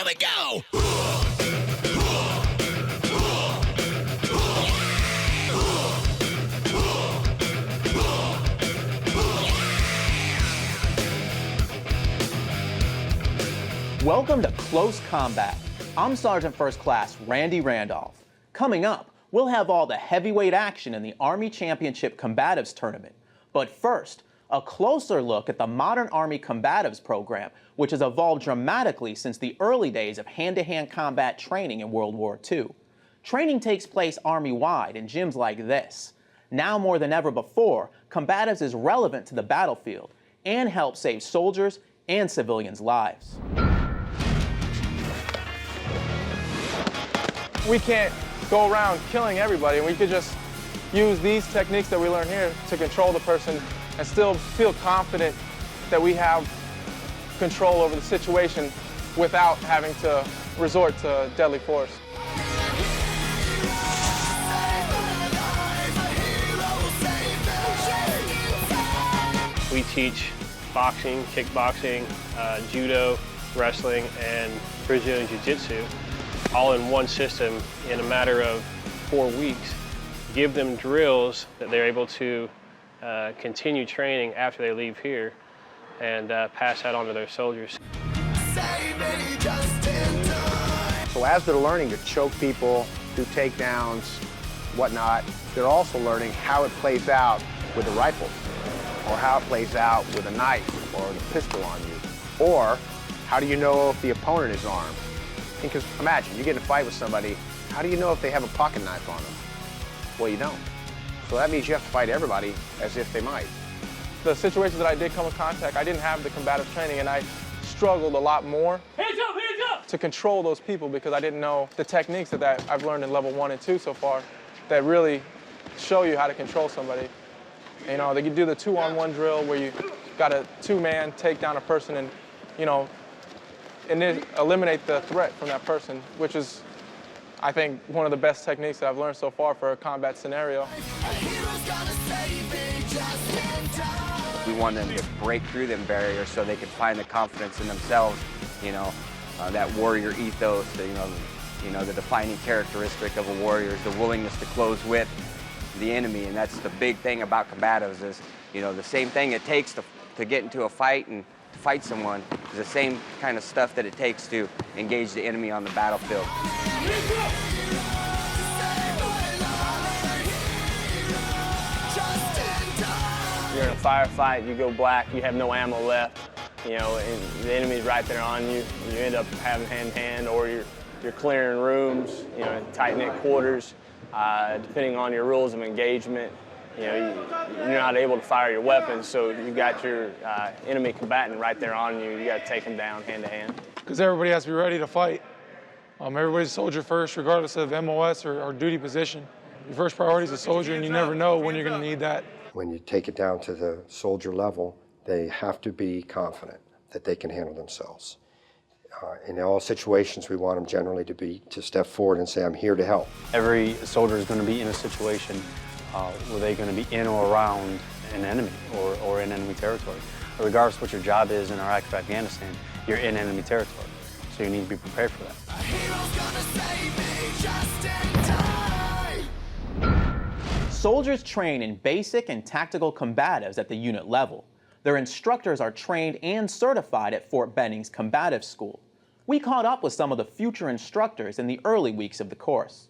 Here we go! Welcome to Close Combat. I'm Sergeant First Class Randy Randolph. Coming up, we'll have all the heavyweight action in the Army Championship Combatives Tournament. But first, a closer look at the modern Army Combatives program, which has evolved dramatically since the early days of hand-to-hand combat training in World War II. Training takes place Army-wide in gyms like this. Now more than ever before, Combatives is relevant to the battlefield and helps save soldiers and civilians' lives. We can't go around killing everybody, and we could just use these techniques that we learn here to control the person and still feel confident that we have control over the situation without having to resort to deadly force. We teach boxing, kickboxing, judo, wrestling, and Brazilian Jiu-Jitsu all in one system in a matter of 4 weeks. Give them drills that they're able to continue training after they leave here and pass that on to their soldiers. So as they're learning to choke people, do takedowns, whatnot, they're also learning how it plays out with a rifle, or how it plays out with a knife or a pistol on you, or how do you know if the opponent is armed? Because imagine, you get in a fight with somebody, how do you know if they have a pocket knife on them? Well, you don't. So that means you have to fight everybody as if they might. The situations that I did come in contact, I didn't have the combative training, and I struggled a lot more to control those people because I didn't know the techniques that I've learned in level 1 and 2 so far that really show you how to control somebody. You know, they could do the 2-on-1 drill where you got a 2-man take down a person and, you know, and then eliminate the threat from that person, which is, I think, one of the best techniques that I've learned so far for a combat scenario. We want them to break through them barriers so they can find the confidence in themselves, you know, that warrior ethos, you know, the defining characteristic of a warrior is the willingness to close with the enemy, and that's the big thing about combatives is, you know, the same thing it takes to get into a fight and fight someone is the same kind of stuff that it takes to engage the enemy on the battlefield. You're in a firefight, you go black, you have no ammo left, you know, and the enemy's right there on you. You end up having hand-to-hand, or you're clearing rooms, you know, in tight-knit quarters. Depending on your rules of engagement, you know, you're not able to fire your weapons, so you've got your enemy combatant right there on you. You got to take them down hand-to-hand. Because everybody has to be ready to fight. Everybody's a soldier first, regardless of MOS or duty position. Your first priority is a soldier, and you never know when you're going to need that. When you take it down to the soldier level, they have to be confident that they can handle themselves. In all situations, we want them generally to step forward and say, I'm here to help. Every soldier is going to be in a situation where they're going to be in or around an enemy or in enemy territory. Regardless of what your job is in Iraq or Afghanistan, you're in enemy territory. So you need to be prepared for that. A hero's gonna save me just in time. Soldiers train in basic and tactical combatives at the unit level. Their instructors are trained and certified at Fort Benning's Combatives School. We caught up with some of the future instructors in the early weeks of the course.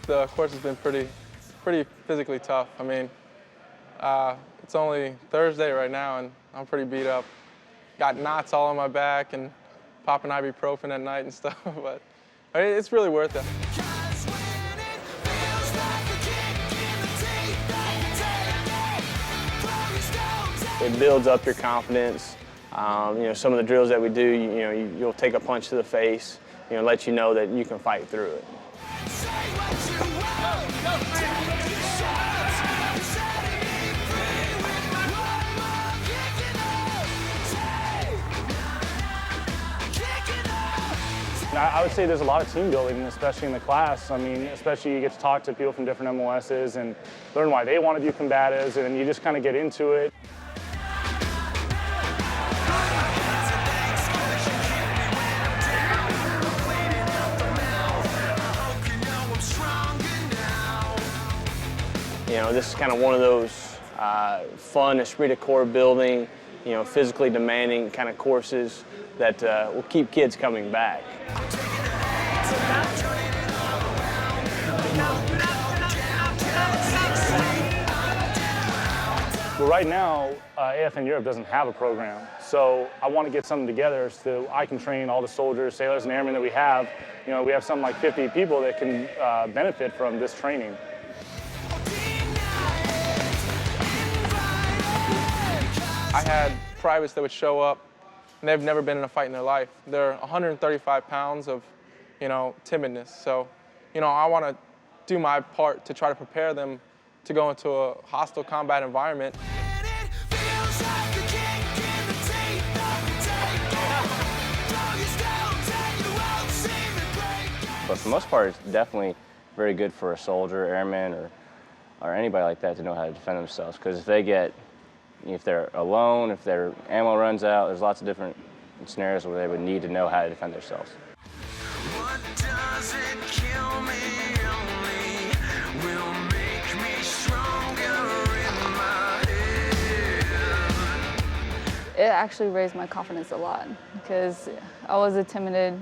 The course has been pretty physically tough. I mean, it's only Thursday right now, and I'm pretty beat up. Got knots all on my back and popping ibuprofen at night and stuff, but I mean, it's really worth it. It builds up your confidence. You know, some of the drills that we do, you'll take a punch to the face, let you know that you can fight through it. I would say there's a lot of team building, especially in the class. I mean, especially you get to talk to people from different MOSs and learn why they want to do combatives, and you just kind of get into it. You know, this is kind of one of those fun, esprit de corps building, you know, physically demanding kind of courses that will keep kids coming back. But right now, AFN Europe doesn't have a program, so I want to get something together so I can train all the soldiers, sailors, and airmen that we have. You know, we have something like 50 people that can benefit from this training. I had privates that would show up, and they've never been in a fight in their life. They're 135 pounds of, you know, timidness. So, you know, I want to do my part to try to prepare them to go into a hostile combat environment. But for the most part, it's definitely very good for a soldier, airman, or anybody like that to know how to defend themselves. Because if they're alone, if their ammo runs out, there's lots of different scenarios where they would need to know how to defend themselves. What doesn't kill me only will make me stronger in my head. It actually raised my confidence a lot because I was intimidated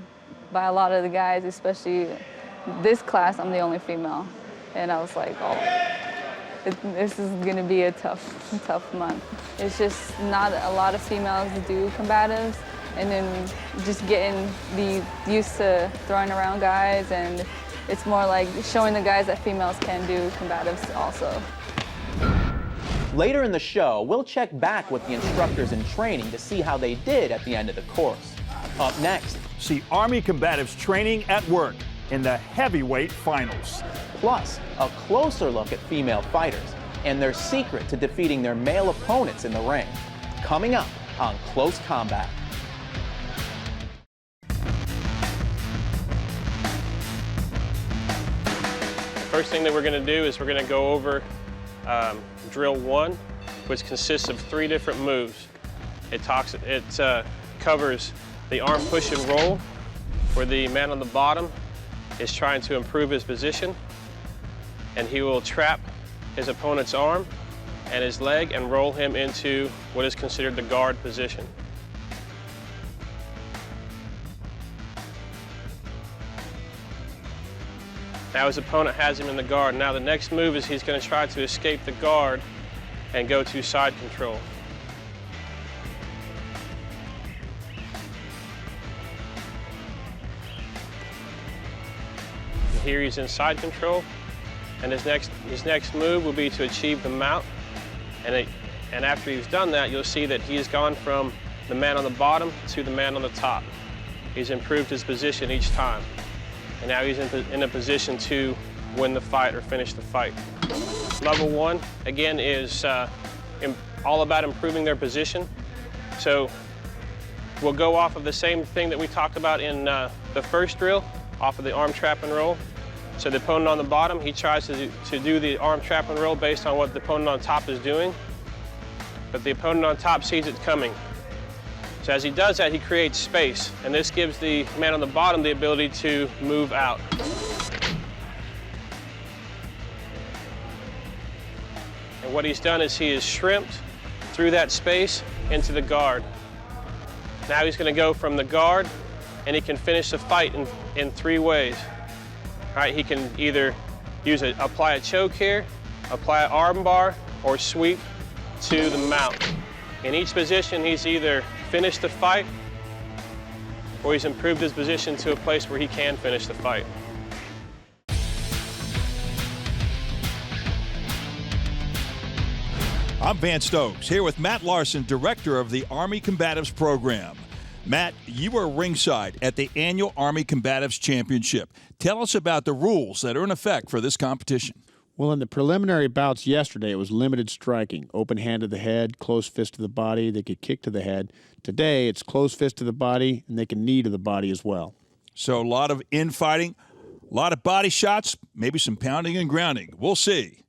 by a lot of the guys, especially this class. I'm the only female, and I was like, oh, this is going to be a tough month. It's just not a lot of females that do combatives, and then just getting used to throwing around guys, and it's more like showing the guys that females can do combatives also. Later in the show, we'll check back with the instructors in training to see how they did at the end of the course. Up next, see Army Combatives training at work in the heavyweight finals. Plus, a closer look at female fighters and their secret to defeating their male opponents in the ring. Coming up on Close Combat. First thing that we're going to do is we're going to go over drill 1, which consists of 3 different moves. It covers the arm push and roll, where the man on the bottom is trying to improve his position, and he will trap his opponent's arm and his leg and roll him into what is considered the guard position. Now his opponent has him in the guard. Now the next move is he's going to try to escape the guard and go to side control. Here he's in side control, and his next move will be to achieve the mount. And after he's done that, you'll see that he has gone from the man on the bottom to the man on the top. He's improved his position each time, and now he's in a position to win the fight or finish the fight. Level 1, again, is all about improving their position. So we'll go off of the same thing that we talked about in the first drill, off of the arm trap and roll. So the opponent on the bottom, he tries to do the arm trap and roll based on what the opponent on top is doing, but the opponent on top sees it coming. So as he does that, he creates space, and this gives the man on the bottom the ability to move out. And what he's done is he has shrimped through that space into the guard. Now he's going to go from the guard, and he can finish the fight in 3 ways. All right, he can either apply a choke here, apply an arm bar, or sweep to the mount. In each position, he's either finished the fight or he's improved his position to a place where he can finish the fight. I'm Vance Stokes, here with Matt Larson, director of the Army Combatives program. Matt, you were ringside at the annual Army Combatives Championship. Tell us about the rules that are in effect for this competition. Well, in the preliminary bouts yesterday, it was limited striking. Open hand to the head, closed fist to the body. They could kick to the head. Today, it's closed fist to the body, and they can knee to the body as well. So a lot of infighting, a lot of body shots, maybe some pounding and grounding. We'll see.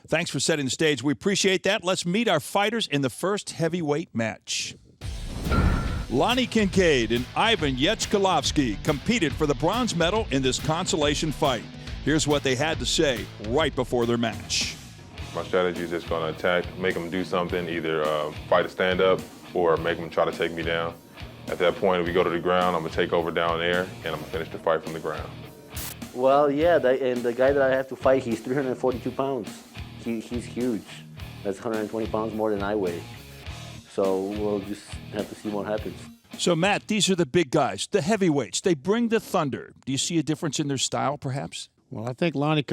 Thanks for setting the stage. We appreciate that. Let's meet our fighters in the first heavyweight match. Lonnie Kincaid and Ivan Yechkalovsky competed for the bronze medal in this consolation fight. Here's what they had to say right before their match. My strategy is just going to attack, make them do something, either fight a stand-up or make them try to take me down. At that point, if we go to the ground, I'm going to take over down there, and I'm going to finish the fight from the ground. Well, yeah, and the guy that I have to fight, he's 342 pounds. He's huge. That's 120 pounds more than I weigh. So we'll just have to see what happens. So, Matt, these are the big guys, the heavyweights. They bring the thunder. Do you see a difference in their style, perhaps? Well, I think Lonnie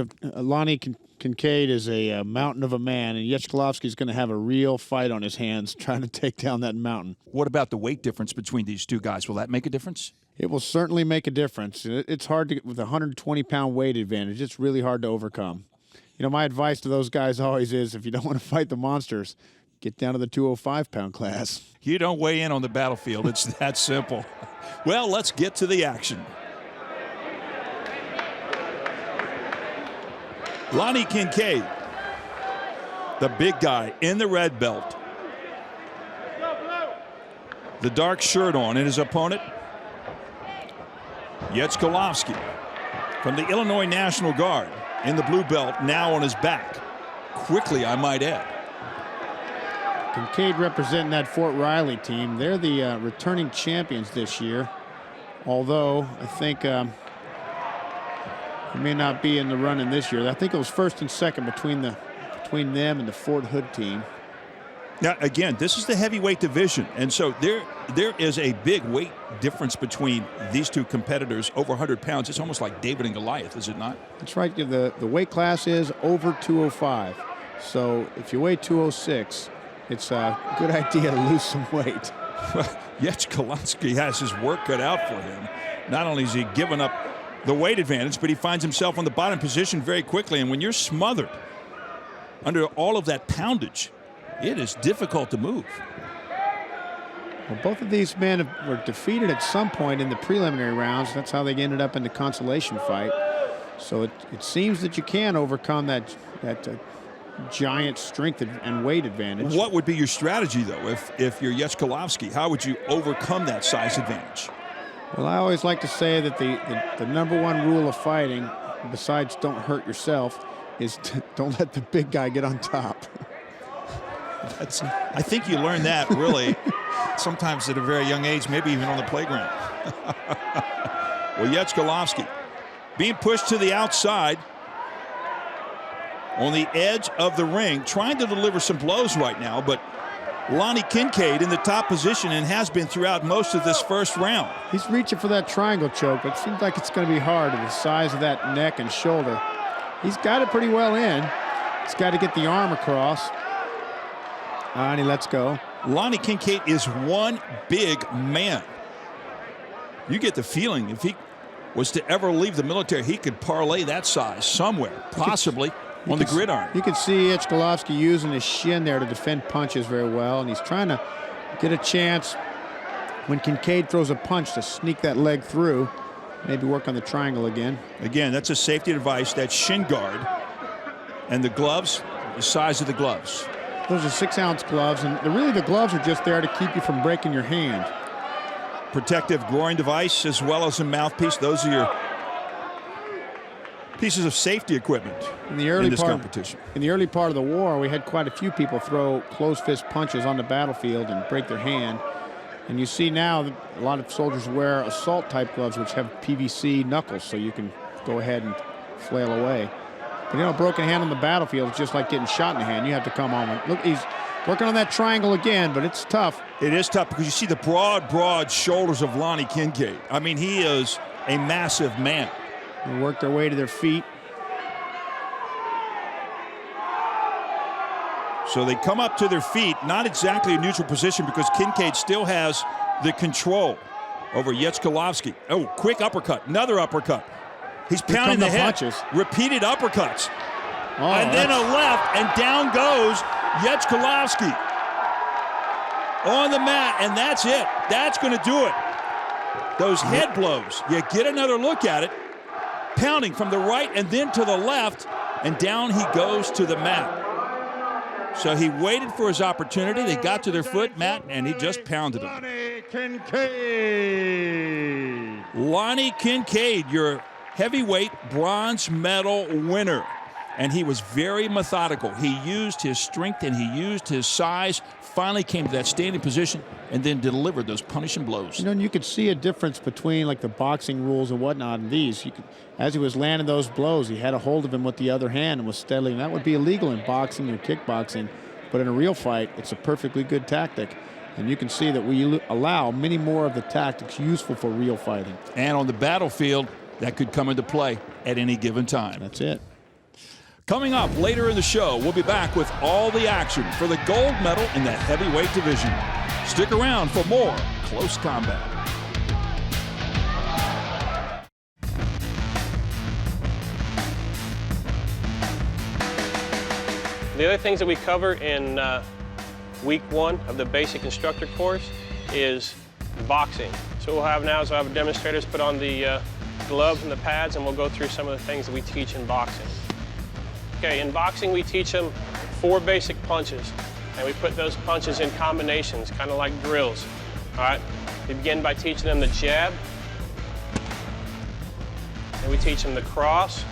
Kincaid is a mountain of a man, and Yechkalovsky is going to have a real fight on his hands trying to take down that mountain. What about the weight difference between these two guys? Will that make a difference? It will certainly make a difference. It's hard to, with a 120-pound weight advantage, it's really hard to overcome. You know, my advice to those guys always is, if you don't want to fight the monsters, get down to the 205-pound class. You don't weigh in on the battlefield. It's that simple. Well, let's get to the action. Lonnie Kincaid, the big guy in the red belt. The dark shirt on, and his opponent, Yechkalovsky, from the Illinois National Guard, in the blue belt, now on his back. Quickly, I might add. Kincaid representing that Fort Riley team. They're the returning champions this year, although I think he may not be in the running this year. I think it was first and second between them and the Fort Hood team. Now, again, this is the heavyweight division, and so there is a big weight difference between these two competitors. Over 100 pounds. It's almost like David and Goliath, is it not? That's right. The weight class is over 205. So if you weigh 206, it's a good idea to lose some weight. Yechkalovsky has his work cut out for him. Not only is he giving up the weight advantage, but he finds himself on the bottom position very quickly. And when you're smothered under all of that poundage, it is difficult to move. Well, both of these men were defeated at some point in the preliminary rounds. That's how they ended up in the consolation fight. So it seems that you can overcome that giant strength and weight advantage. What would be your strategy, though, if you're Yechkalovsky? How would you overcome that size advantage? Well, I always like to say that the number one rule of fighting, besides don't hurt yourself, is don't let the big guy get on top. I think you learn that, really, sometimes at a very young age, maybe even on the playground. Well, Yechkalovsky being pushed to the outside on the edge of the ring, trying to deliver some blows right now, but Lonnie Kincaid in the top position and has been throughout most of this first round. He's reaching for that triangle choke, but it seems like it's going to be hard with the size of that neck and shoulder. He's got it pretty well in. He's got to get the arm across. And he lets go. Lonnie Kincaid is one big man. You get the feeling if he was to ever leave the military, he could parlay that size somewhere, possibly on the gridiron. You can see Yechkalovsky using his shin there to defend punches very well, and he's trying to get a chance when Kincaid throws a punch to sneak that leg through, maybe work on the triangle again. Again, that's a safety device, that shin guard, and the gloves, the size of the gloves. Those are 6-ounce gloves, and really the gloves are just there to keep you from breaking your hand. Protective groin device as well as a mouthpiece. Those are your pieces of safety equipment in this competition. In the early part of the war, we had quite a few people throw closed fist punches on the battlefield and break their hand. And you see now that a lot of soldiers wear assault type gloves which have PVC knuckles, so you can go ahead and flail away. But you know, a broken hand on the battlefield is just like getting shot in the hand. You have to come on. Look, he's working on that triangle again, but it's tough. It is tough because you see the broad shoulders of Lonnie Kincaid. I mean, he is a massive man. They work their way to their feet. So they come up to their feet, not exactly a neutral position because Kincaid still has the control over Yechkalovsky. Oh, quick uppercut, another uppercut. He's pounding the head, punches. Repeated uppercuts. Oh, and then a left, and down goes Yechkalovsky on the mat, and that's it. That's going to do it. Those head blows, you get another look at it. Pounding from the right and then to the left, and down he goes to the mat. So he waited for his opportunity. They got to their foot, Matt, and he just pounded him. Lonnie Kincaid, your heavyweight bronze medal winner. And he was very methodical. He used his strength and he used his size, finally came to that standing position, and then delivered those punishing blows. You know, and you could see a difference between like the boxing rules and whatnot and these. You could, as he was landing those blows, he had a hold of him with the other hand and was steadily, and that would be illegal in boxing or kickboxing. But in a real fight, it's a perfectly good tactic. And you can see that we allow many more of the tactics useful for real fighting. And on the battlefield, that could come into play at any given time. That's it. Coming up later in the show, we'll be back with all the action for the gold medal in the heavyweight division. Stick around for more Close Combat. The other things that we cover in week 1 of the basic instructor course is boxing. So what we'll have now is we'll have demonstrators put on the gloves and the pads, and we'll go through some of the things that we teach in boxing. Okay, in boxing we teach them 4 basic punches, and we put those punches in combinations, kind of like drills. All right, we begin by teaching them the jab, and we teach them the cross,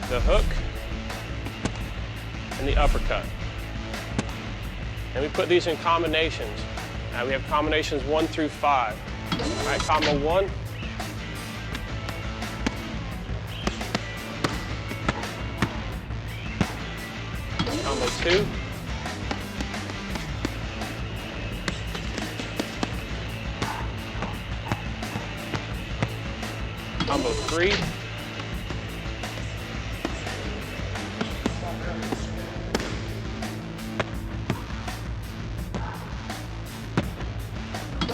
the hook, and the uppercut. And we put these in combinations. We have combinations 1 through 5. All right, combo 1. Combo 2. Combo 3.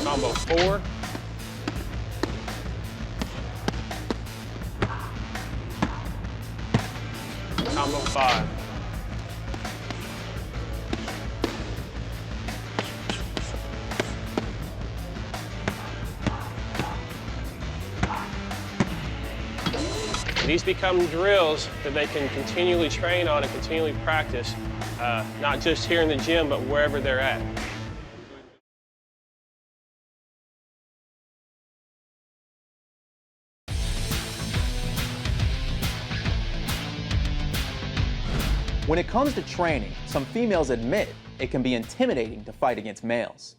Combo 4. Combo 5. These become drills that they can continually train on and continually practice, not just here in the gym, but wherever they're at. When it comes to training, some females admit it can be intimidating to fight against males.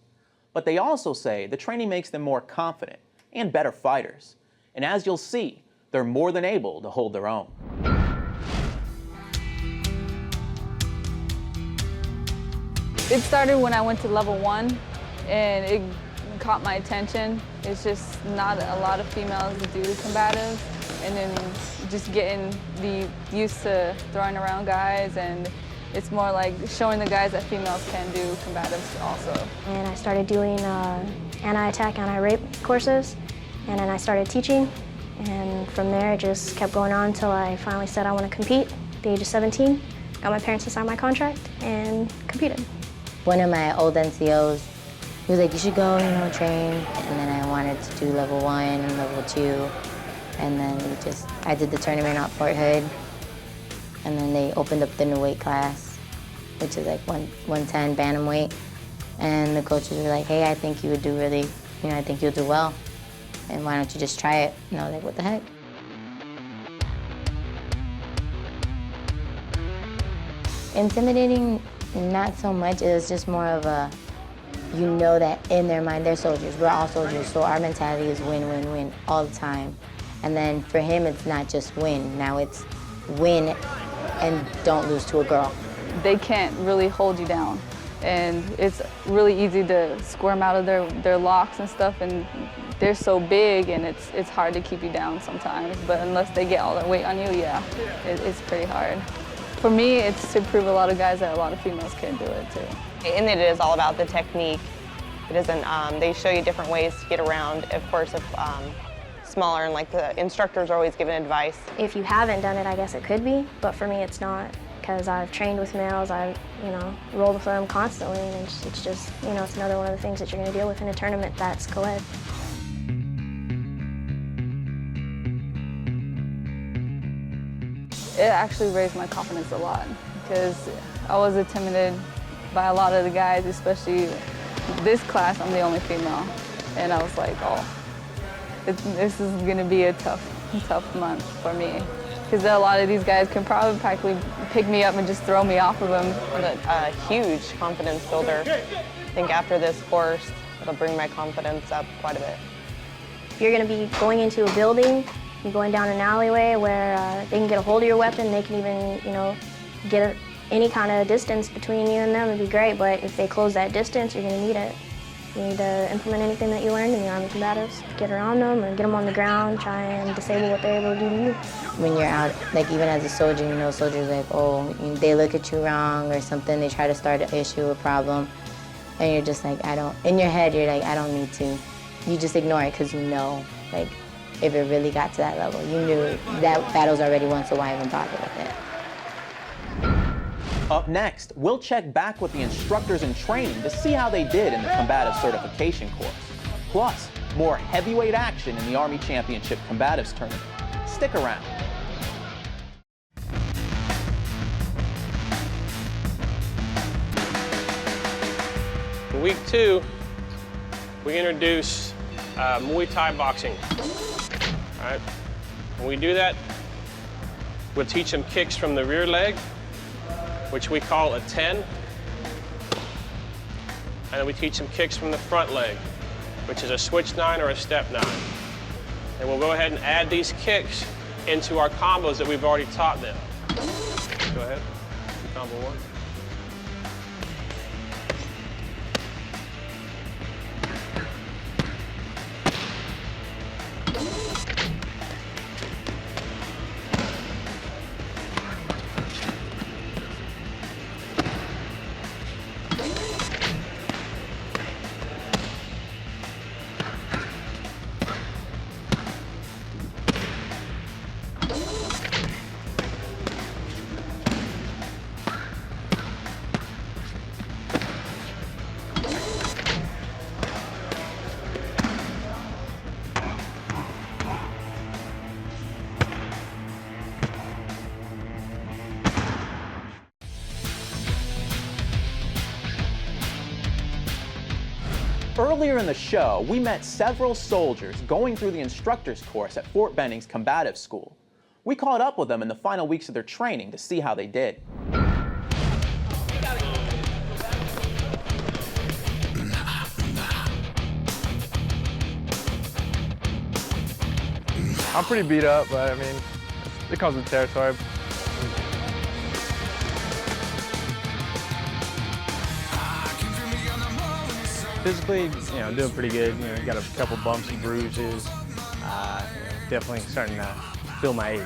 But they also say the training makes them more confident and better fighters. And as you'll see, they're more than able to hold their own. It started when I went to level 1, and it caught my attention. It's just not a lot of females do combatives, and then just getting used to throwing around guys, and it's more like showing the guys that females can do combatives also. And I started doing anti-attack, anti-rape courses, and then I started teaching, and from there it just kept going on until I finally said I want to compete at the age of 17. Got my parents to sign my contract and competed. One of my old NCOs, he was like, you should go, train. And then I wanted to do level 1 and level 2. And then I did the tournament at Fort Hood. And then they opened up the new weight class, which is like 110 bantamweight. And the coaches were like, hey, I think you would do really, I think you'll do well. And why don't you just try it? And I was like, what the heck? Intimidating, not so much. It was just more of a, that in their mind, they're soldiers. We're all soldiers, so our mentality is win, win, win all the time. And then for him, it's not just win. Now it's win and don't lose to a girl. They can't really hold you down. And it's really easy to squirm out of their locks and stuff, and they're so big, and it's hard to keep you down sometimes. But unless they get all their weight on you, yeah, it's pretty hard. For me, it's to prove a lot of guys that a lot of females can do it too. And it is all about the technique. It isn't, they show you different ways to get around. Of course, if smaller, and like the instructors are always giving advice. If you haven't done it, I guess it could be, but for me it's not, because I've trained with males, I've, rolled with them constantly, and it's just, it's another one of the things that you're going to deal with in a tournament that's co-ed. actually raised my confidence a lot because I was intimidated by a lot of the guys, especially this class. I'm the only female, and I was like, oh, this is going to be a tough month for me because a lot of these guys can probably practically pick me up and just throw me off of them. A huge confidence builder. I think after this course, it'll bring my confidence up quite a bit. You're going to be going into a building, you're going down an alleyway where they can get a hold of your weapon. They can even, you know, get any kind of distance between you and them. It'd be great, but if they close that distance, you're going to need it. You need to implement anything that you learned in the Army Combatives. Get around them or get them on the ground, try and disable what they're able to do to you. When you're out, like even as a soldier, you know, soldiers like, oh, they look at you wrong or something, they try to start an issue, a problem, and you're just like, in your head, you're like, I don't need to. You just ignore it because you know, like, if it really got to that level, you knew that battle's already won, so why even bother with it? Up next, we'll check back with the instructors in training to see how they did in the combative certification course. Plus, more heavyweight action in the Army Championship Combatives Tournament. Stick around. In week 2, we introduce Muay Thai boxing. All right. When we do that, we'll teach them kicks from the rear leg, which we call a 10. And then we teach them kicks from the front leg, which is a switch 9 or a step 9. And we'll go ahead and add these kicks into our combos that we've already taught them. Go ahead, combo 1. Earlier in the show, we met several soldiers going through the instructor's course at Fort Benning's Combative School. We caught up with them in the final weeks of their training to see how they did. I'm pretty beat up, but I mean, it comes with the territory. Physically, you know, doing pretty good. You know, got a couple bumps and bruises. Definitely starting to feel my age.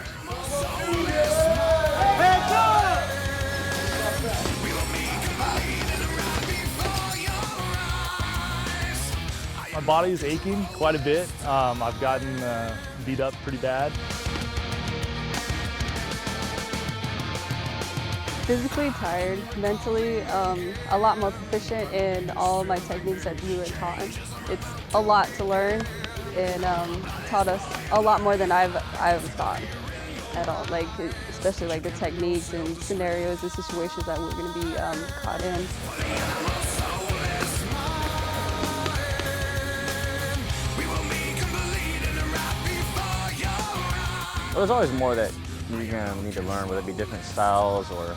My body is aching quite a bit. I've gotten beat up pretty bad. Physically tired, mentally a lot more proficient in all my techniques that you were taught. It's a lot to learn and taught us a lot more than I've taught at all, like especially like the techniques and scenarios and situations that we're going to be caught in. Well, there's always more that you're going to need to learn, whether it be different styles or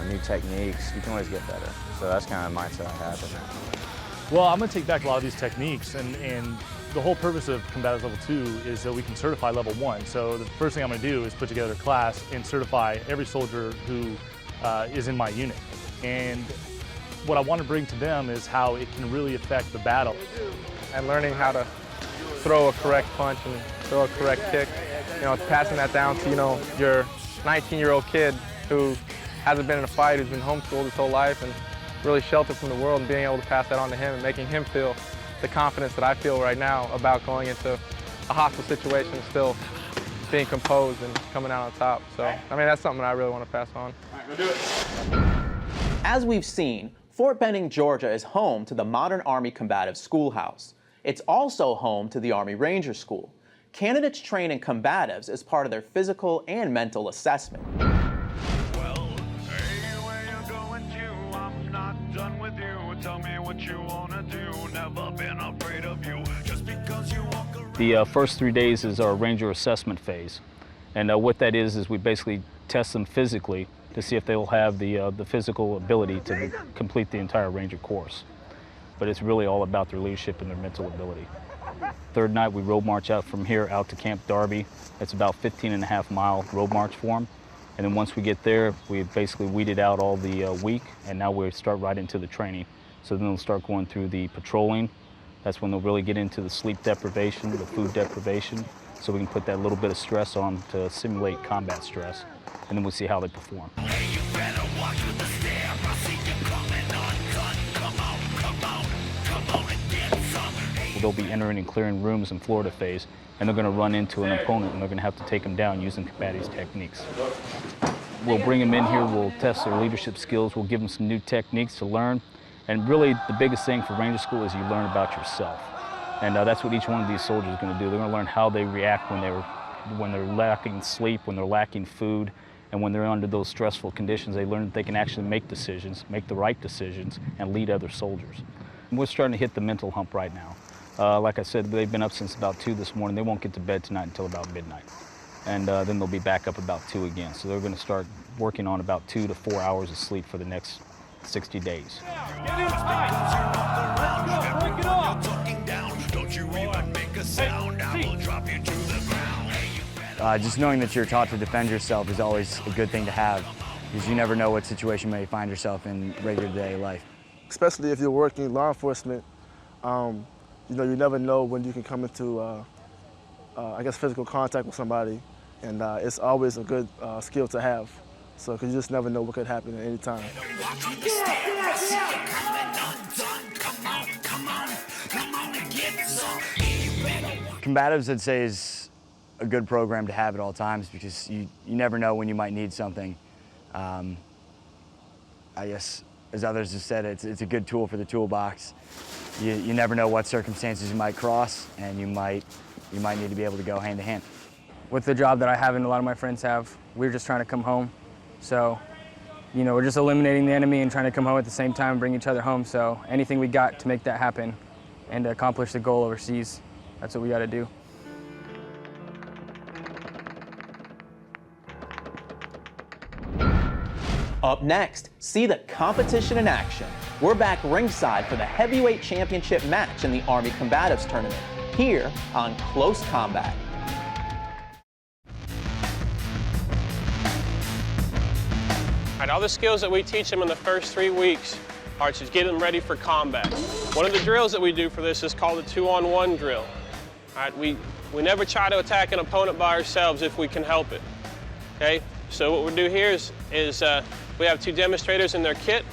new techniques. You can always get better. So that's kind of the mindset I have. Well, I'm going to take back a lot of these techniques, and the whole purpose of Combatives Level 2 is that we can certify Level 1. So the first thing I'm going to do is put together a class and certify every soldier who is in my unit. And what I want to bring to them is how it can really affect the battle. And learning how to throw a correct punch and throw a correct kick. You know, passing that down to, your 19-year-old kid who hasn't been in a fight, who's been homeschooled his whole life and really sheltered from the world, and being able to pass that on to him and making him feel the confidence that I feel right now about going into a hostile situation and still being composed and coming out on top. So, I mean, that's something that I really want to pass on. All right, go do it. As we've seen, Fort Benning, Georgia is home to the modern Army Combative Schoolhouse. It's also home to the Army Ranger School. Candidates train in combatives as part of their physical and mental assessment. The first 3 days is our Ranger assessment phase. And what that is we basically test them physically to see if they'll have the physical ability to complete the entire Ranger course. But it's really all about their leadership and their mental ability. Third night, we road march out from here out to Camp Darby. It's about 15.5-mile road march for them. And then once we get there, we basically weeded out all the week, and now we start right into the training. So then they'll start going through the patrolling. That's when they'll really get into the sleep deprivation, the food deprivation, so we can put that little bit of stress on to simulate combat stress, and then we'll see how they perform. They'll be entering and clearing rooms in Florida phase, and they're going to run into an opponent, and they're going to have to take them down using Combatives techniques. We'll bring them in here, we'll test their leadership skills, we'll give them some new techniques to learn, and really the biggest thing for Ranger School is you learn about yourself. And that's what each one of these soldiers is going to do. They're going to learn how they react when they're lacking sleep, when they're lacking food, and when they're under those stressful conditions. They learn that they can actually make decisions, make the right decisions, and lead other soldiers. And we're starting to hit the mental hump right now. Like I said, they've been up since about 2 this morning. They won't get to bed tonight until about midnight. And then they'll be back up about 2 again. So they're going to start working on about 2 to 4 hours of sleep for the next 60 days. Just knowing that you're taught to defend yourself is always a good thing to have, because you never know what situation you may find yourself in regular day life. Especially if you're working law enforcement, you know, you never know when you can come into, I guess, physical contact with somebody, and it's always a good skill to have. So, because you just never know what could happen at any time. Combatives, I'd say, is a good program to have at all times, because you never know when you might need something. I guess, as others have said, it's a good tool for the toolbox. You never know what circumstances you might cross, and you might need to be able to go hand to hand. With the job that I have and a lot of my friends have, we're just trying to come home. So, you know, we're just eliminating the enemy and trying to come home at the same time and bring each other home. So anything we got to make that happen and to accomplish the goal overseas, that's what we got to do. Up next, see the competition in action. We're back ringside for the heavyweight championship match in the Army Combatives tournament, here on Close Combat. All right, all the skills that we teach them in the first 3 weeks are to get them ready for combat. One of the drills that we do for this is called the 2-on-1 drill. All right, we never try to attack an opponent by ourselves if we can help it. Okay, so what we do here is we have 2 demonstrators in their kit,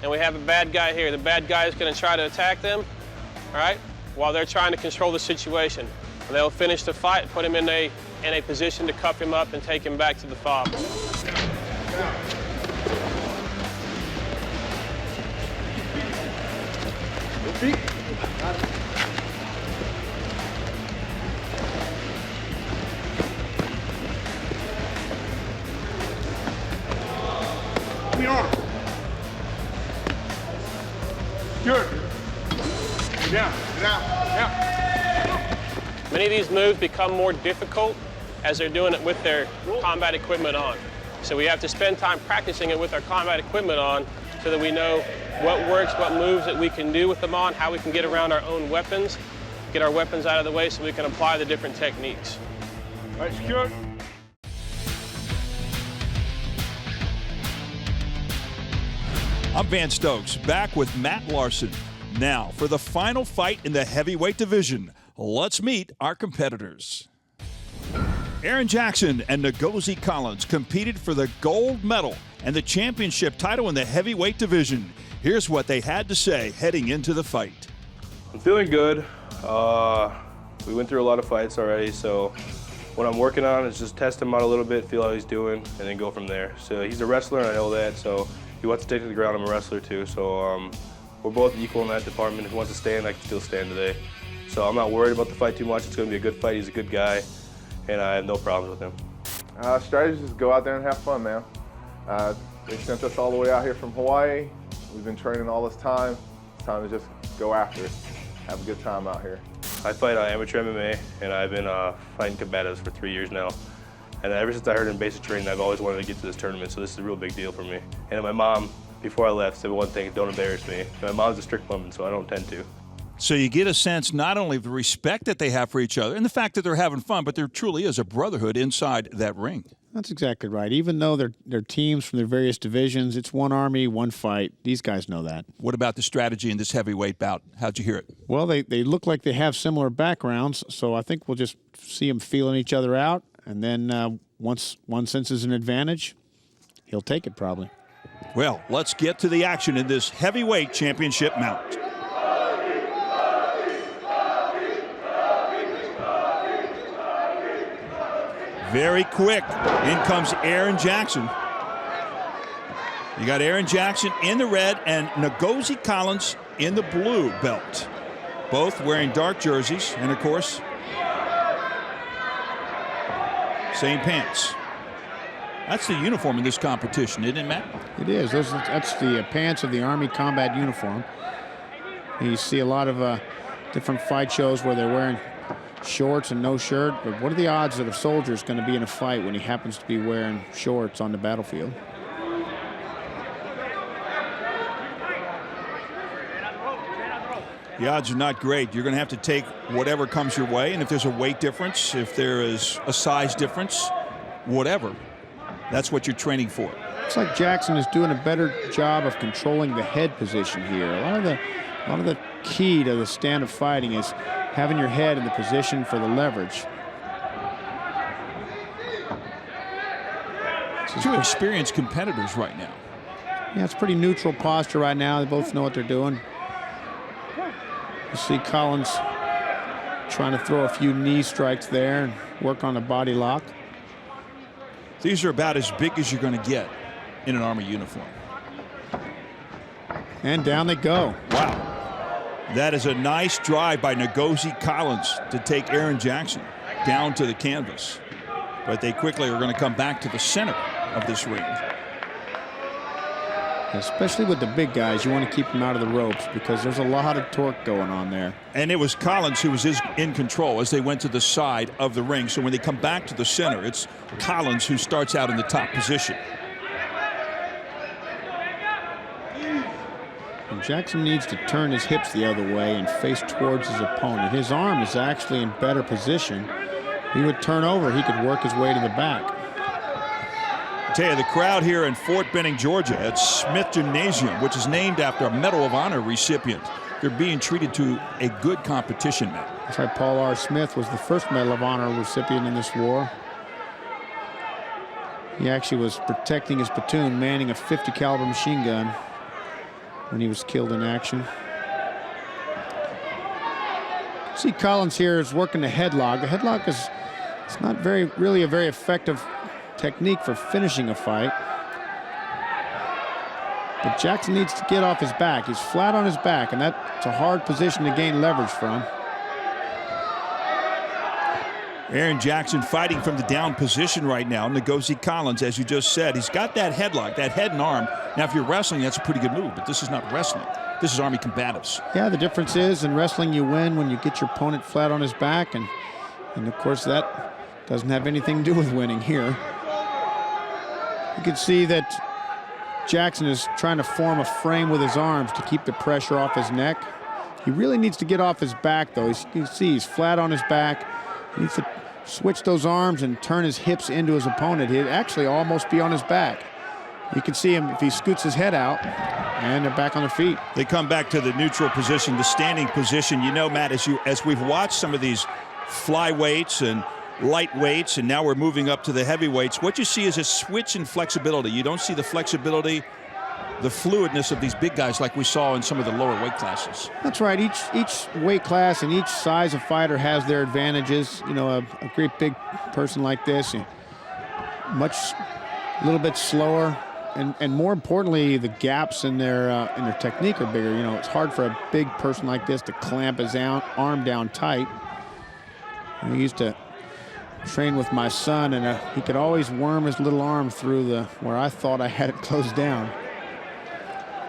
and we have a bad guy here. The bad guy is going to try to attack them, all right, while they're trying to control the situation. And they'll finish the fight, put him in a position to cuff him up and take him back to the fob. Be on him. Good. Get down. Get down. Yeah. Many of these moves become more difficult as they're doing it with their combat equipment on. So we have to spend time practicing it with our combat equipment on so that we know what works, what moves that we can do with them on, how we can get around our own weapons, get our weapons out of the way so we can apply the different techniques. All right, secure. I'm Van Stokes, back with Matt Larson. Now, for the final fight in the heavyweight division, let's meet our competitors. Aaron Jackson and Ngozi Collins competed for the gold medal and the championship title in the heavyweight division. Here's what they had to say heading into the fight. I'm feeling good. We went through a lot of fights already, so what I'm working on is just test him out a little bit, feel how he's doing, and then go from there. So he's a wrestler, and I know that, so he wants to take to the ground. I'm a wrestler too, so we're both equal in that department. If he wants to stand, I can still stand today. So I'm not worried about the fight too much. It's going to be a good fight. He's a good guy, and I have no problems with him. Strategy is go out there and have fun, man. They sent us all the way out here from Hawaii. We've been training all this time. It's time to just go after it. Have a good time out here. I fight amateur MMA, and I've been fighting combatives for 3 years now. And ever since I heard in basic training, I've always wanted to get to this tournament, so this is a real big deal for me. And my mom, before I left, said one thing: don't embarrass me. And my mom's a strict woman, so I don't tend to. So you get a sense not only of the respect that they have for each other and the fact that they're having fun, but there truly is a brotherhood inside that ring. That's exactly right. Even though they're teams from their various divisions, it's one Army, one fight. These guys know that. What about the strategy in this heavyweight bout? How'd you hear it? Well, they look like they have similar backgrounds, so I think we'll just see them feeling each other out, and then once one senses an advantage, he'll take it probably. Well, let's get to the action in this heavyweight championship bout. Very quick. In comes Aaron Jackson. You got Aaron Jackson in the red and Ngozi Collins in the blue belt. Both wearing dark jerseys and, of course, same pants. That's the uniform in this competition, isn't it, Matt? It is. That's the pants of the Army combat uniform. You see a lot of different fight shows where they're wearing shorts and no shirt, but what are the odds that a soldier is going to be in a fight when he happens to be wearing shorts on the battlefield? The odds are not great. You're going to have to take whatever comes your way, and if there's a weight difference, if there is a size difference, whatever, that's what you're training for. Looks like Jackson is doing a better job of controlling the head position here. A lot of the key to the stand-up fighting is having your head in the position for the leverage. Two experienced competitors right now. Yeah, it's pretty neutral posture right now. They both know what they're doing. You see Collins trying to throw a few knee strikes there and work on a body lock. These are about as big as you're going to get in an Army uniform. And down they go. Wow. That is a nice drive by Ngozi Collins to take Aaron Jackson down to the canvas. But they quickly are going to come back to the center of this ring. Especially with the big guys, you want to keep them out of the ropes because there's a lot of torque going on there. And it was Collins who was in control as they went to the side of the ring. So when they come back to the center, it's Collins who starts out in the top position. And Jackson needs to turn his hips the other way and face towards his opponent. His arm is actually in better position. He would turn over, he could work his way to the back. I tell you, the crowd here in Fort Benning, Georgia at Smith Gymnasium, which is named after a Medal of Honor recipient, they're being treated to a good competition, Matt. That's right, Paul R. Smith was the first Medal of Honor recipient in this war. He actually was protecting his platoon, manning a .50 caliber machine gun when he was killed in action. See Collins here is working the headlock. The headlock is it's not really a very effective technique for finishing a fight. But Jackson needs to get off his back. He's flat on his back, and that's a hard position to gain leverage from. Aaron Jackson fighting from the down position right now. Ngozi Collins, as you just said, he's got that headlock, that head and arm. Now, if you're wrestling, that's a pretty good move, but this is not wrestling. This is Army Combatives. Yeah, the difference is in wrestling you win when you get your opponent flat on his back, and of course that doesn't have anything to do with winning here. You can see that Jackson is trying to form a frame with his arms to keep the pressure off his neck. He really needs to get off his back, though. You can see he's flat on his back. He needs to switch those arms and turn his hips into his opponent. He'd actually almost be on his back. You can see him if he scoots his head out, and they're back on their feet. They come back to the neutral position, the standing position. You know, Matt, as we've watched some of these flyweights and lightweights, and now we're moving up to the heavyweights, what you see is a switch in flexibility. You don't see the flexibility, the fluidness of these big guys like we saw in some of the lower weight classes. That's right. Each weight class and each size of fighter has their advantages. You know, a great big person like this, a little bit slower, and more importantly, the gaps in their technique are bigger. You know, it's hard for a big person like this to clamp his arm down tight. I used to train with my son, and he could always worm his little arm through where I thought I had it closed down.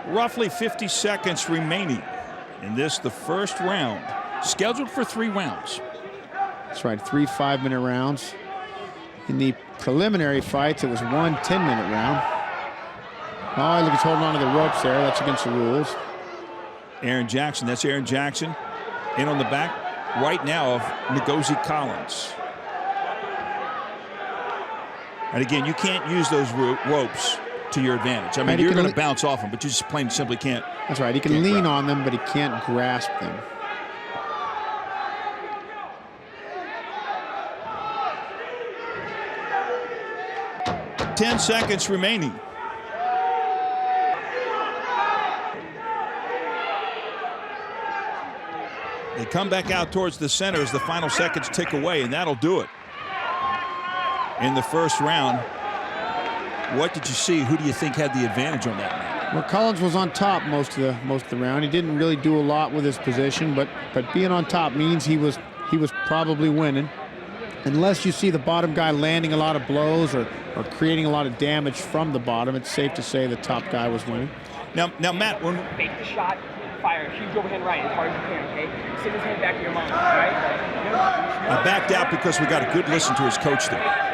Roughly 50 seconds remaining in this, the first round. scheduled for 3 rounds. That's right, 3 5-minute rounds. In the preliminary fights, it was 1 10-minute round. Oh, look, he's holding on to the ropes there. That's against the rules. Aaron Jackson, that's Aaron Jackson in on the back right now of Ngozi Collins. And again, you can't use those ropes to your advantage. I mean, you're going to bounce off them, but you just plain simply can't. That's right. He can lean on them, but he can't grasp them. Ten seconds remaining. They come back out towards the center as the final seconds tick away, and that'll do it. In the first round, what did you see? Who do you think had the advantage on that round? Well, Collins was on top most of the round. He didn't really do a lot with his position, but being on top means he was probably winning. Unless you see the bottom guy landing a lot of blows or creating a lot of damage from the bottom, it's safe to say the top guy was winning. Now Matt, when fake the shot, fire a huge overhand right as hard as you can, okay? Send his hand back to your mom, all right? I backed out because we got a good listen to his coach there.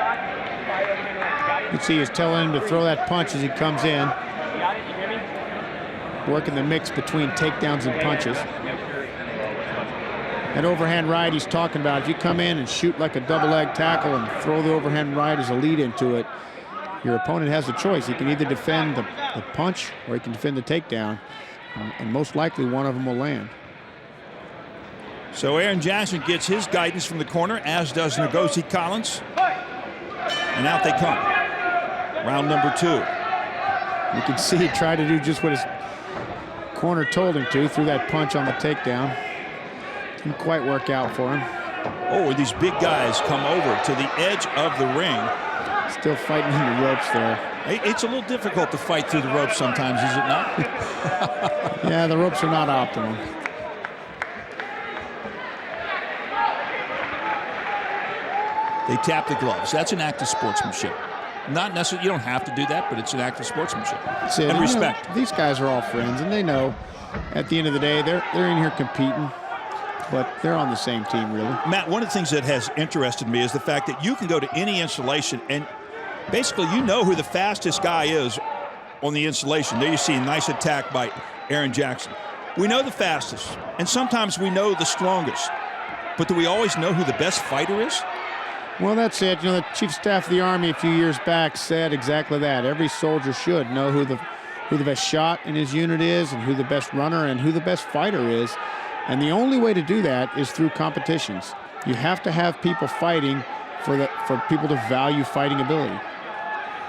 You can see he's telling him to throw that punch as he comes in. Got it? You hear me? Working the mix between takedowns and punches. That overhand right he's talking about, if you come in and shoot like a double leg tackle and throw the overhand right as a lead into it, your opponent has a choice. He can either defend the punch or he can defend the takedown, and most likely one of them will land. So Aaron Jackson gets his guidance from the corner, as does Ngozi Collins. And out they come. Round number 2. You can see he tried to do just what his corner told him to, threw that punch on the takedown. Didn't quite work out for him. Oh, these big guys come over to the edge of the ring. Still fighting in the ropes there. It's a little difficult to fight through the ropes sometimes, is it not? Yeah, the ropes are not optimal. They tap the gloves. That's an act of sportsmanship. Not necessarily, you don't have to do that, but it's an act of sportsmanship. And respect. You know, these guys are all friends, and they know at the end of the day they're in here competing, but they're on the same team, really. Matt, one of the things that has interested me is the fact that you can go to any installation and basically you know who the fastest guy is on the installation. There you see a nice attack by Aaron Jackson. We know the fastest, and sometimes we know the strongest, but do we always know who the best fighter is? Well, that's it. You know, the Chief of Staff of the Army a few years back said exactly that. Every soldier should know who the best shot in his unit is, and who the best runner and who the best fighter is. And the only way to do that is through competitions. You have to have people fighting for people to value fighting ability.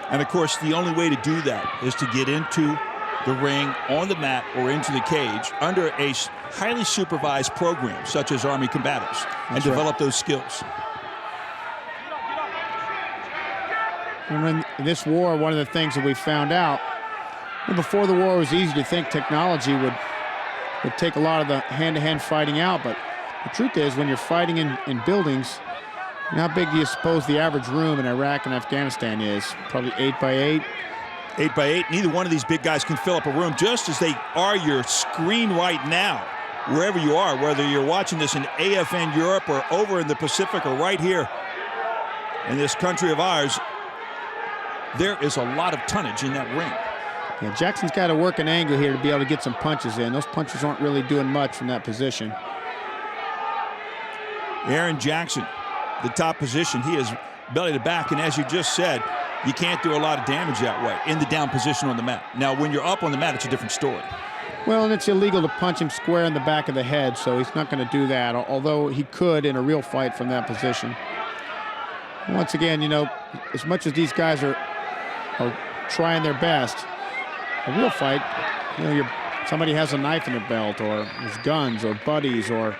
And of course, the only way to do that is to get into the ring, on the mat, or into the cage under a highly supervised program such as Army Combatives, and develop those skills. And in this war, one of the things that we found out, before the war, it was easy to think technology would take a lot of the hand-to-hand fighting out, but the truth is, when you're fighting in buildings, how big do you suppose the average room in Iraq and Afghanistan is? Probably 8 by 8. 8 by 8. Neither one of these big guys can fill up a room, just as they are your screen right now, wherever you are, whether you're watching this in AFN Europe or over in the Pacific or right here in this country of ours. There is a lot of tonnage in that ring. Yeah, Jackson's got to work an angle here to be able to get some punches in. Those punches aren't really doing much from that position. Aaron Jackson, the top position, he is belly to back, and as you just said, you can't do a lot of damage that way in the down position on the mat. Now, when you're up on the mat, it's a different story. Well, and it's illegal to punch him square in the back of the head, so he's not going to do that, although he could in a real fight from that position. Once again, you know, as much as these guys are trying their best, a real fight, you know, somebody has a knife in their belt, or there's guns or buddies, or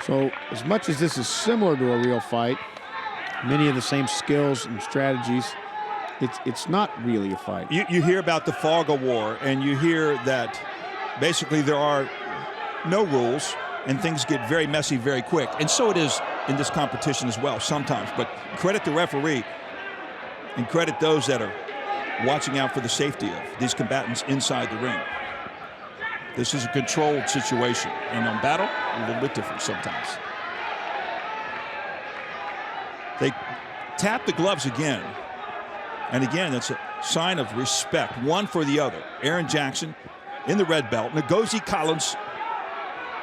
so as much as this is similar to a real fight, many of the same skills and strategies, it's not really a fight. You hear about the fog of war, and you hear that basically there are no rules and things get very messy very quick, and so it is in this competition as well sometimes. But credit the referee and credit those that are watching out for the safety of these combatants inside the ring. This is a controlled situation. And on battle, a little bit different sometimes. They tap the gloves again. And again, that's a sign of respect, one for the other. Aaron Jackson in the red belt. Ngozi Collins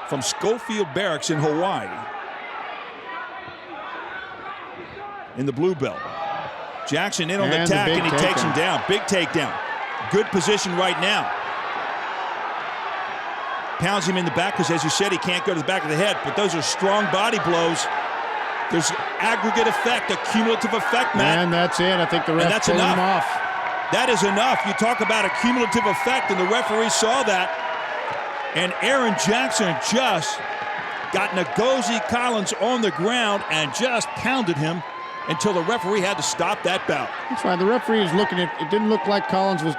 from Schofield Barracks in Hawaii in the blue belt. Jackson in on the attack, and he takes him down. Big takedown. Good position right now. Pounds him in the back because, as you said, he can't go to the back of the head, but those are strong body blows. There's aggregate effect, a cumulative effect, Matt. And that's it. I think the ref pulled him off. That is enough. You talk about a cumulative effect, and the referee saw that. And Aaron Jackson just got Ngozi Collins on the ground and just pounded him until the referee had to stop that bout. That's right. The referee is looking at it. Didn't look like Collins was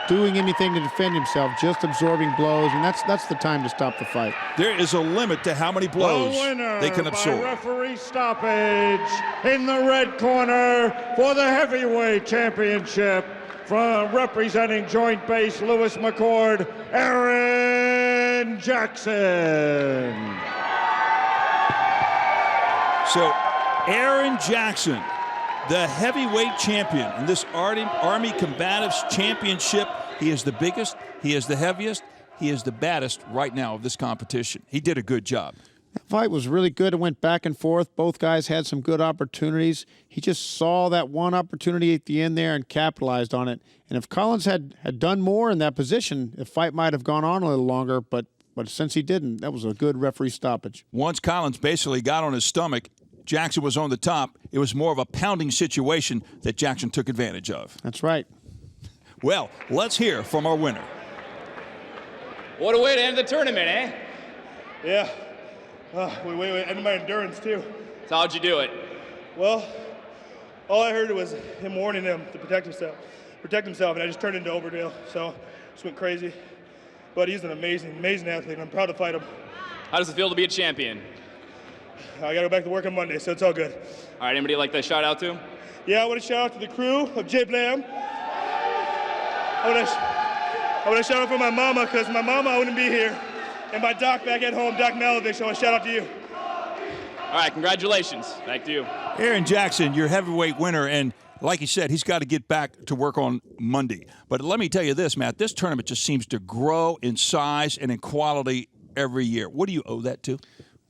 doing anything to defend himself, just absorbing blows, and that's the time to stop the fight. There is a limit to how many blows they can absorb. By referee stoppage in the red corner for the heavyweight championship, from representing Joint Base Lewis McCord, Aaron Jackson. So Aaron Jackson, the heavyweight champion in this Army Combatives Championship. He is the biggest, he is the heaviest, he is the baddest right now of this competition. He did a good job. That fight was really good. It went back and forth. Both guys had some good opportunities. He just saw that one opportunity at the end there and capitalized on it. And if Collins had done more in that position, the fight might have gone on a little longer, but since he didn't, that was a good referee stoppage. Once Collins basically got on his stomach, Jackson was on the top. It was more of a pounding situation that Jackson took advantage of. That's right. Well, let's hear from our winner. What a way to end the tournament, eh? Yeah. We ended my endurance, too. So how'd you do it? Well, all I heard was him warning him to protect himself, and I just turned into Overdale, so just went crazy. But he's an amazing athlete, and I'm proud to fight him. How does it feel to be a champion? I got to go back to work on Monday, so it's all good. All right, anybody like to shout out to? Yeah, I want to shout out to the crew of J Blam. I want to shout out for my mama, because my mama wouldn't be here. And my doc back at home, Doc Malovich, I want to shout out to you. All right, congratulations. Thank you. Aaron Jackson, your heavyweight winner, and like he said, he's got to get back to work on Monday. But let me tell you this, Matt, this tournament just seems to grow in size and in quality every year. What do you owe that to?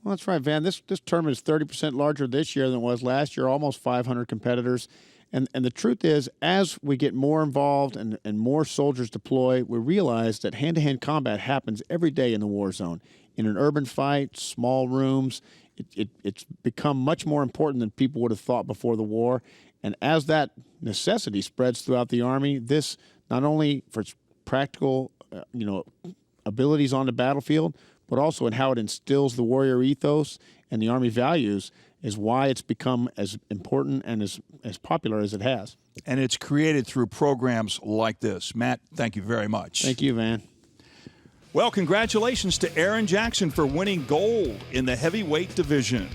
Well, that's right, Van. This tournament is 30% larger this year than it was last year, almost 500 competitors. And the truth is, as we get more involved and more soldiers deploy, we realize that hand-to-hand combat happens every day in the war zone. In an urban fight, small rooms, it's become much more important than people would have thought before the war. And as that necessity spreads throughout the Army, this, not only for its practical abilities on the battlefield, but also in how it instills the warrior ethos and the Army values, is why it's become as important and as popular as it has. And it's created through programs like this. Matt, thank you very much. Thank you, Van. Well, congratulations to Aaron Jackson for winning gold in the heavyweight division.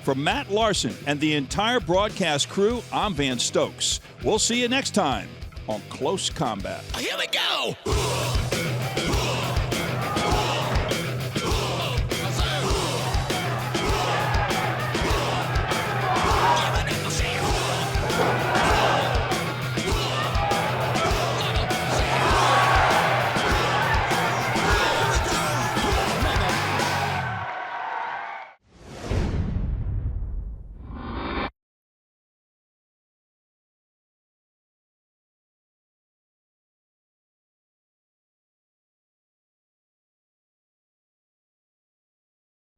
From Matt Larson and the entire broadcast crew, I'm Van Stokes. We'll see you next time on Close Combat. Here we go!